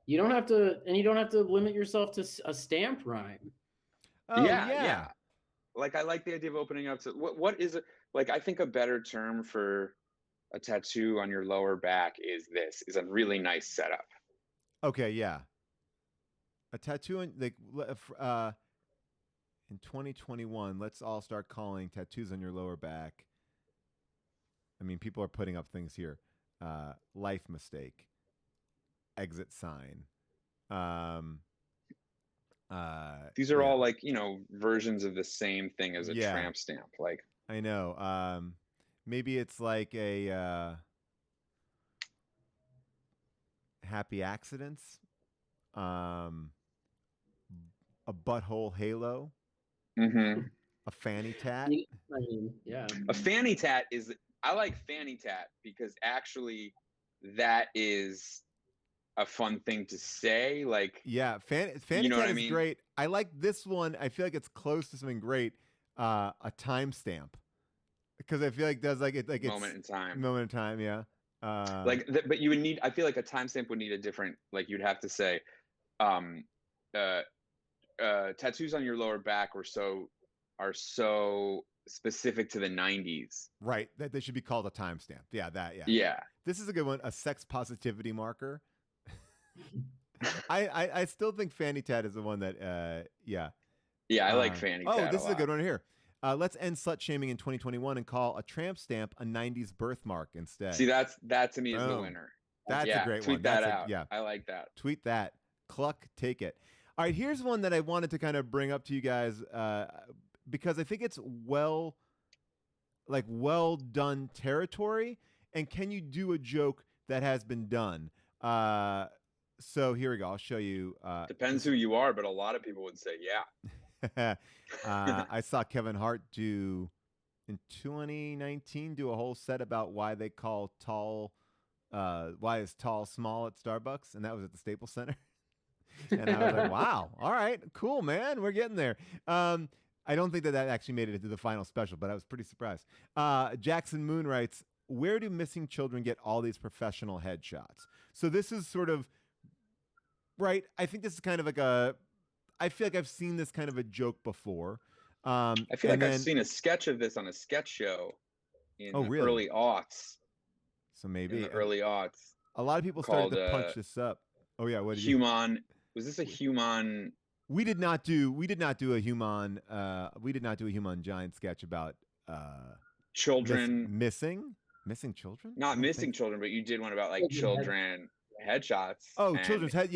You don't have to, and you don't have to limit yourself to a stamp rhyme. Oh yeah. Like, I like the idea of opening up to what is it? Like, I think a better term for a tattoo on your lower back is a really nice setup. Okay, yeah. A tattoo in in 2021, let's all start calling tattoos on your lower back. I mean, people are putting up things here. Life mistake. Exit sign. These are all like, versions of the same thing as a Yeah. tramp stamp. Like, I know. Maybe it's like a happy accidents. A butthole halo. mm-hmm. A fanny tat. I mean, yeah. A fanny tat is, I like fanny tat because actually that is a fun thing to say. Like, yeah, fanny you know tat what I is mean? great. I like this one. I feel like it's close to something great. A timestamp, because I feel like does like it like it's moment in time. Moment in time, yeah. But you would need. I feel like a timestamp would need a different. Like, you'd have to say, tattoos on your lower back are so specific to the 90s. Right. That they should be called a timestamp. Yeah. That. Yeah. Yeah. This is a good one. A sex positivity marker. I still think fanny tat is the one that. Yeah. Yeah, I like fanny tat. Oh, this is a good one here. Let's end slut shaming in 2021 and call a tramp stamp a 90s birthmark instead. See, that to me is the winner. That's a great one. Tweet that out. Yeah, I like that. Tweet that. Cluck, take it. All right, here's one that I wanted to kind of bring up to you guys because I think it's well done territory. And can you do a joke that has been done? So here we go. I'll show you. Depends who you are, but a lot of people would say yeah. I saw Kevin Hart in 2019 do a whole set about why they call why is tall small at Starbucks, and that was at the Staples Center. And I was like, wow, all right, cool, man, we're getting there. I don't think that actually made it into the final special, but I was pretty surprised. Jackson Moon writes, where do missing children get all these professional headshots? So this is sort of, right, I think this is kind of like I feel like I've seen this kind of a joke before. I feel like I've seen a sketch of this on a sketch show in the early aughts. So maybe in the early aughts. A lot of people started to punch this up. Oh yeah, what did Human? Was this a Human? We did not do a Human. We did not do a Human Giant sketch about children missing children. Not missing children, but you did one about like children headshots. Oh, children's head.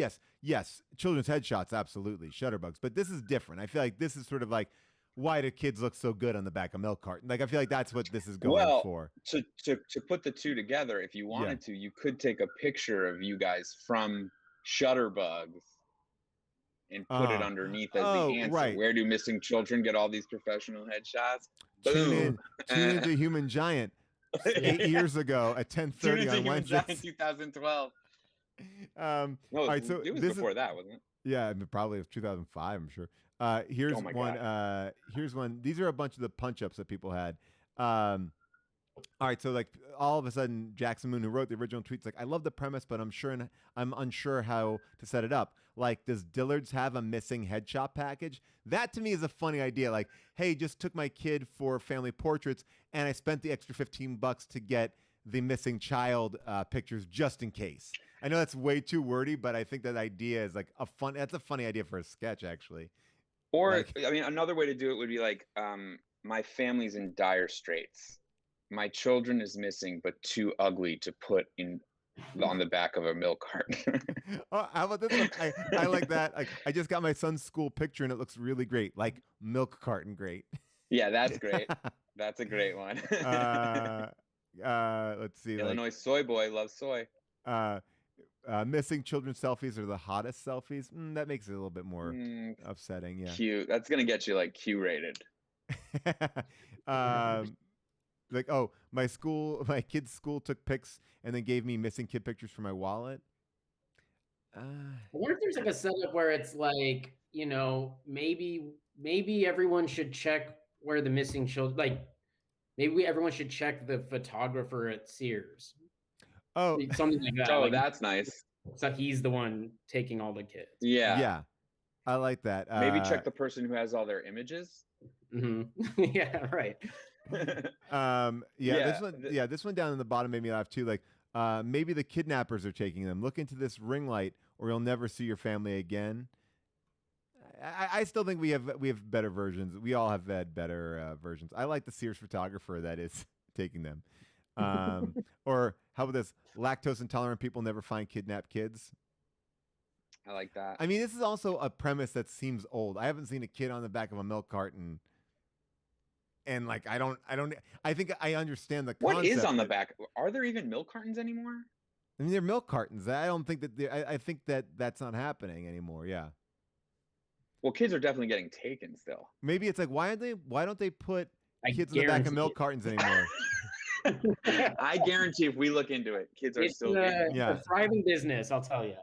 Yes, children's headshots. Absolutely, Shutterbugs. But this is different. I feel like this is sort of like, why do kids look so good on the back of milk carton? Like, I feel like that's what this is going for. To put the two together, if you wanted to, you could take a picture of you guys from Shutterbugs and put it underneath as the answer. Right. Where do missing children get all these professional headshots? Tune into Human Giant 8 years ago at 10:30 on Wednesday. 2012. All right, so it was before that, wasn't it? Yeah, I mean, probably it was 2005, I'm sure. Here's one. Here's one. These are a bunch of the punch-ups that people had. All right, so like all of a sudden, Jackson Moon, who wrote the original tweets, like, I love the premise, but I'm unsure how to set it up. Like, does Dillard's have a missing headshot package? That to me is a funny idea. Like, hey, just took my kid for family portraits, and I spent the extra $15 to get the missing child pictures just in case. I know that's way too wordy, but I think that idea is like that's a funny idea for a sketch, actually. Or, like, I mean, another way to do it would be like, my family's in dire straits. My children is missing, but too ugly to put on the back of a milk carton. Oh, how about this one? I like that. Like, I just got my son's school picture and it looks really great. Like, milk carton great. Yeah, that's great. That's a great one. Let's see. Illinois soy boy loves soy. Missing children selfies are the hottest selfies. That makes it a little bit more upsetting. Yeah. Cute. That's gonna get you like Q rated. Like, oh, my kid's school took pics and then gave me missing kid pictures for my wallet. I wonder if there's like a setup where it's like, maybe everyone should check where the missing children, like maybe everyone should check the photographer at Sears. Oh, something like that. Oh, that's nice. So he's the one taking all the kids. Yeah. I like that. Maybe check the person who has all their images. Yeah, right. This one down in the bottom made me laugh too. Like, maybe the kidnappers are taking them. Look into this ring light, or you'll never see your family again. I still think we have better versions. We all have had better versions. I like the Sears photographer that is taking them. Or how about this? Lactose intolerant people never find kidnapped kids. I like that. I mean, this is also a premise that seems old. I haven't seen a kid on the back of a milk carton. And like, I think I understand the concept. What is on the back? Are there even milk cartons anymore? I mean, they're milk cartons. I don't think that I think that that's not happening anymore. Yeah. Well, kids are definitely getting taken still. Maybe it's like, why don't they put kids in the back of milk cartons anymore? I guarantee if we look into it, kids are still a thriving business, I'll tell you.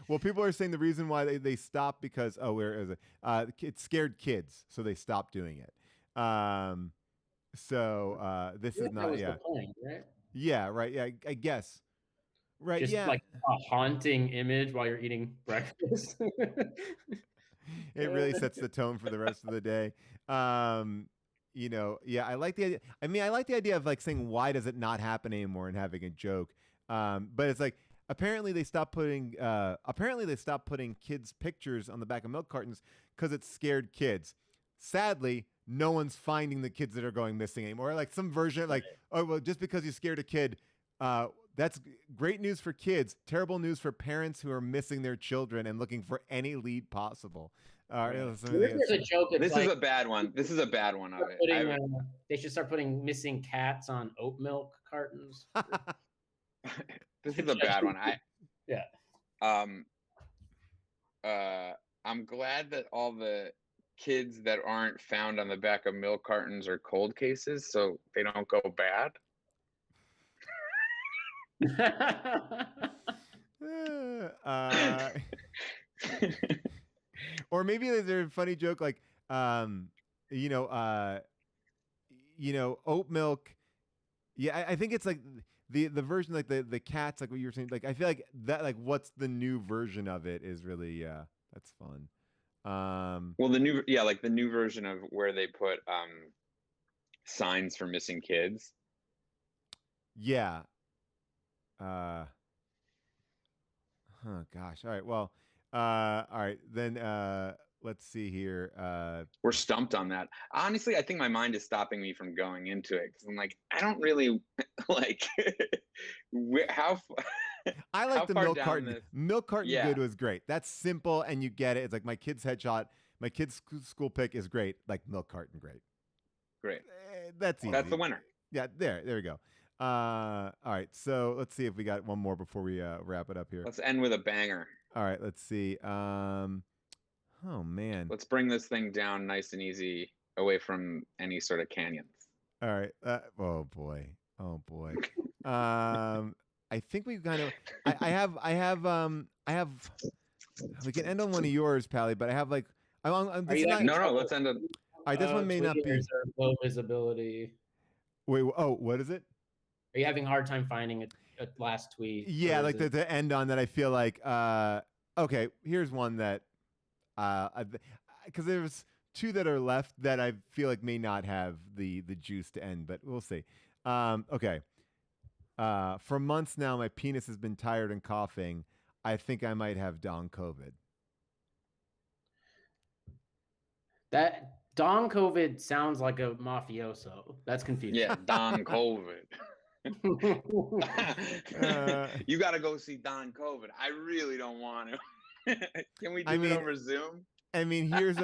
Well, people are saying the reason why they stopped because where is it? It scared kids, so they stopped doing it. This is not that was the point, right? Yeah, right. Yeah, I guess. Right. Just like a haunting image while you're eating breakfast. It really sets the tone for the rest of the day. I like the idea. I mean, I like the idea of like saying, why does it not happen anymore, and having a joke. But it's like, apparently they stopped putting kids' pictures on the back of milk cartons because it scared kids. Sadly, no one's finding the kids that are going missing anymore. Like some version, like, oh well, just because you scared a kid, that's great news for kids. Terrible news for parents who are missing their children and looking for any lead possible. There's a joke. This is a bad one. This is a bad one of it. They should start putting missing cats on oat milk cartons. This is a bad one. I'm glad that all the kids that aren't found on the back of milk cartons are cold cases, so they don't go bad. Or maybe there's a funny joke like, oat milk. Yeah, I think it's like the version, like the cats, like what you were saying. Like I feel like that, like what's the new version of it is really that's fun. Well, the new version of where they put signs for missing kids. Yeah. Oh gosh. All right. Well. All right. Then let's see here. We're stumped on that. Honestly, I think my mind is stopping me from going into it because I'm like, I don't really like how. I like the milk carton. Milk carton Yeah. good was great. That's simple and you get it. It's like my kid's headshot. My kid's school pick is great. Like milk carton, great. Great. That's easy. That's the winner. Yeah. There we go. All right. So let's see if we got one more before we wrap it up here. Let's end with a banger. All right. Let's see. Oh man. Let's bring this thing down nice and easy, away from any sort of canyons. All right. Oh boy. I think we kind of. I have. We can end on one of yours, Pally, but I have like. No, let's end on. All right, this one may not be. Low visibility. Wait. Oh, what is it? Are you having a hard time finding a last tweet? Yeah, like to end on that. I feel like. Okay, here's one that. Because there's two that are left that I feel like may not have the juice to end, but we'll see. Okay. For months now, my penis has been tired and coughing. I think I might have Don COVID. That Don COVID sounds like a mafioso. That's confusing. Yeah, Don COVID. You got to go see Don COVID. I really don't want to. Can we do it over Zoom? I mean, here's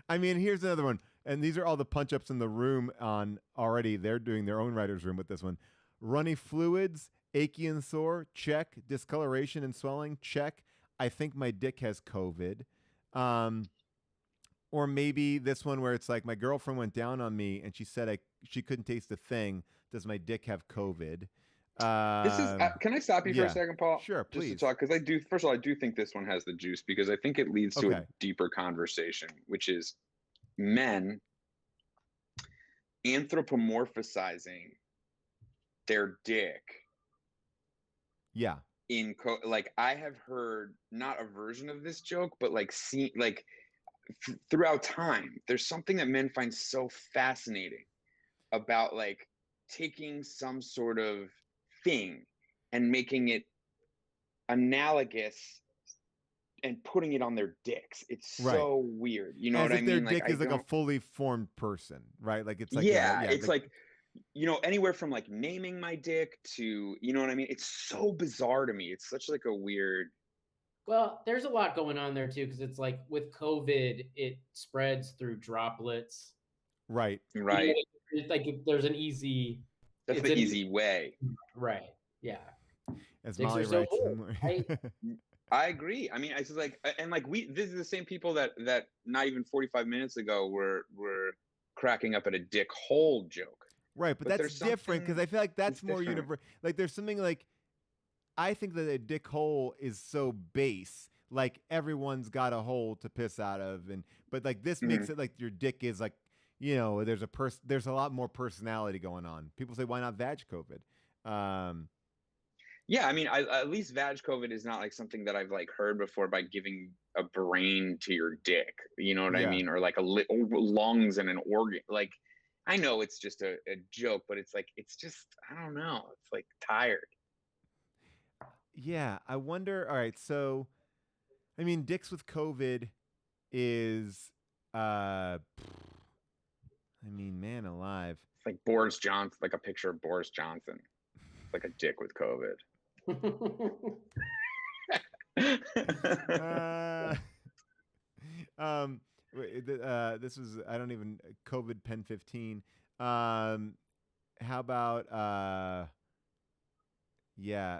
here's another one. And these are all the punch-ups in the room on already. They're doing their own writer's room with this one. Runny fluids, achy and sore, check. Discoloration and swelling, check. I think my dick has COVID. Or maybe this one where it's like my girlfriend went down on me and she said she couldn't taste a thing. Does my dick have COVID? This is. Can I stop you for a second, Paul? Sure, please. Just to talk, because I do. First of all, I do think this one has the juice because I think it leads to a deeper conversation, which is men anthropomorphizing their dick. Yeah. Like I have heard not a version of this joke, but like throughout time, there's something that men find so fascinating about like taking some sort of thing and making it analogous and putting it on their dicks. It's so weird. You know what I mean? Their dick is like a fully formed person, right? Like it's like it's like you know, anywhere from like naming my dick to, you know what I mean? It's so bizarre to me. It's such like a weird. Well, there's a lot going on there too, because it's like with COVID, it spreads through droplets. Right. Right. It's like there's an easy. That's the easy way. Right. Yeah. As Molly writes. I agree. I mean, it's just like, and like this is the same people that not even 45 minutes ago were cracking up at a dick hole joke. Right, but that's different because I feel like that's more universal. Like there's something like, I think that a dick hole is so base. Like everyone's got a hole to piss out of, but like this makes it like your dick is like, you know, there's a lot more personality going on. People say, why not vag COVID? Yeah, I mean, at least vag COVID is not like something that I've like heard before by giving a brain to your dick. You know what I mean? Or like lungs and an organ. Like, I know it's just a joke, but it's like, it's just, I don't know. It's like tired. Yeah, I wonder. All right, so, I mean, dicks with COVID is, I mean, man alive. It's like Boris Johnson, like a picture of Boris Johnson. It's like a dick with COVID. This was, I don't even, COVID Pen 15. How about, yeah.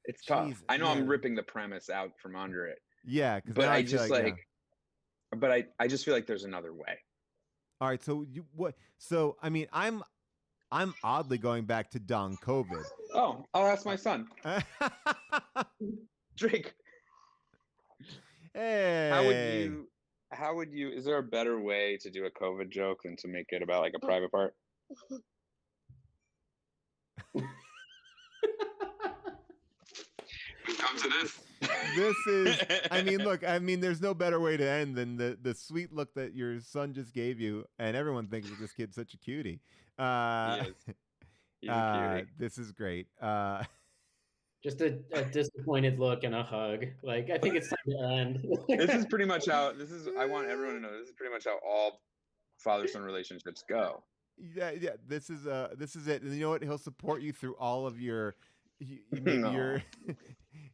It's tough. I know I'm ripping the premise out from under it. Yeah. But I just but I just feel like there's another way. All right. So so, I mean, I'm oddly going back to Don COVID. Oh, I'll ask my son. Drake. Hey. How would you, is there a better way to do a COVID joke than to make it about like a private part? Come to this. This is, I mean, look, I mean, there's no better way to end than the sweet look that your son just gave you, and everyone thinks that this kid's such a cutie. He is. He's a cutie. This is great. Just a disappointed look and a hug. Like, I think it's time to end. This is pretty much how, I want everyone to know, this is pretty much how all father-son relationships go. Yeah, this is it. And you know what? He'll support you through all of your, you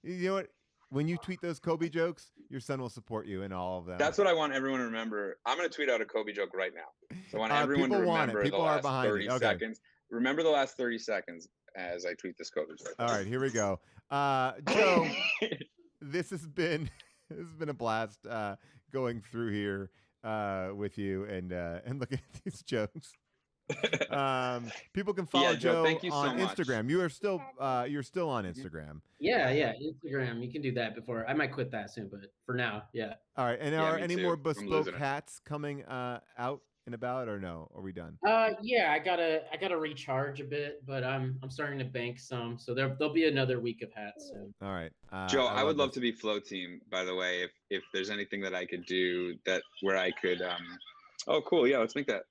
know what? When you tweet those Kobe jokes, your son will support you in all of them. That's what I want everyone to remember. I'm going to tweet out a Kobe joke right now. So I want everyone to remember the last 30 seconds. Remember the last 30 seconds as I tweet this Kobe joke. All right, here we go. Joe, this has been a blast going through here with you and looking at these jokes. People can follow Joe thank you on so much. Instagram. You're still on Instagram. Yeah, Instagram. You can do that before. I might quit that soon, but for now, yeah. All right. And are any more bespoke hats coming out and about, or no? Are we done? Yeah, I gotta recharge a bit, but I'm starting to bank some, so there'll be another week of hats soon. All right. Joe, I would love to be flow team, by the way, if there's anything that I could do where I could oh cool, yeah, let's make that.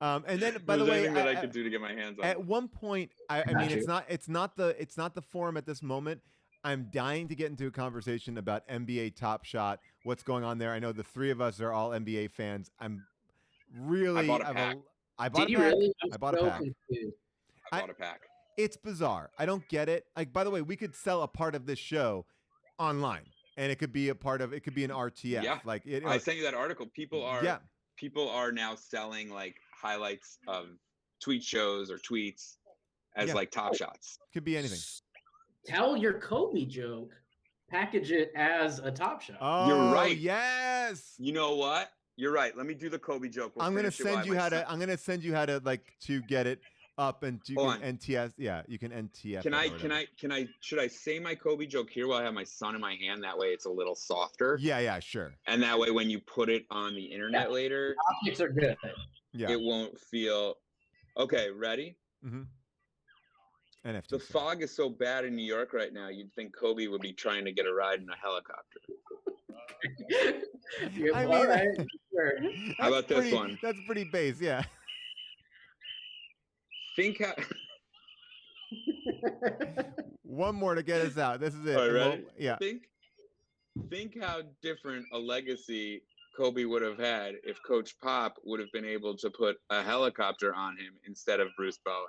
And then, by the way, that I could do to get my hands on. At one point, I mean, it's not the forum at this moment. I'm dying to get into a conversation about NBA Top Shot. What's going on there? I know the three of us are all NBA fans. I'm really. I bought a pack. I bought a pack. It's bizarre. I don't get it. Like, by the way, we could sell a part of this show online. And it could be it could be an RTF. Yeah. Like I sent you that article. People are now selling like highlights of tweet shows or tweets as like Top Shots. Could be anything. Tell your Kobe joke. Package it as a Top Shot. Oh, you're right. Yes. You know what? You're right. Let me do the Kobe joke. I'm gonna send you how to like to get it up and you Hold can NTS. Yeah, you can NTF. Should I say my Kobe joke here while I have my son in my hand? That way it's a little softer. Yeah, sure. And that way when you put it on the internet later, optics are good. Yeah. It won't feel. Okay, ready? Mm-hmm. NFT. The fog is so bad in New York right now, you'd think Kobe would be trying to get a ride in a helicopter. I mean, right, sure. How about this one? That's pretty base, yeah. Think how. One more to get us out. This is it. All right, ready? Yeah. Think how different a legacy Kobe would have had if Coach Pop would have been able to put a helicopter on him instead of Bruce Bowen.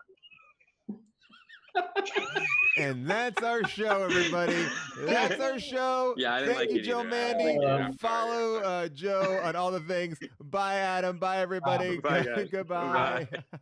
And that's our show, everybody. That's our show. Yeah, I didn't Thank like you, it Joe either. Mande. Follow Joe on all the things. Bye, Adam. Bye, everybody. Bye, guys. Goodbye. Bye.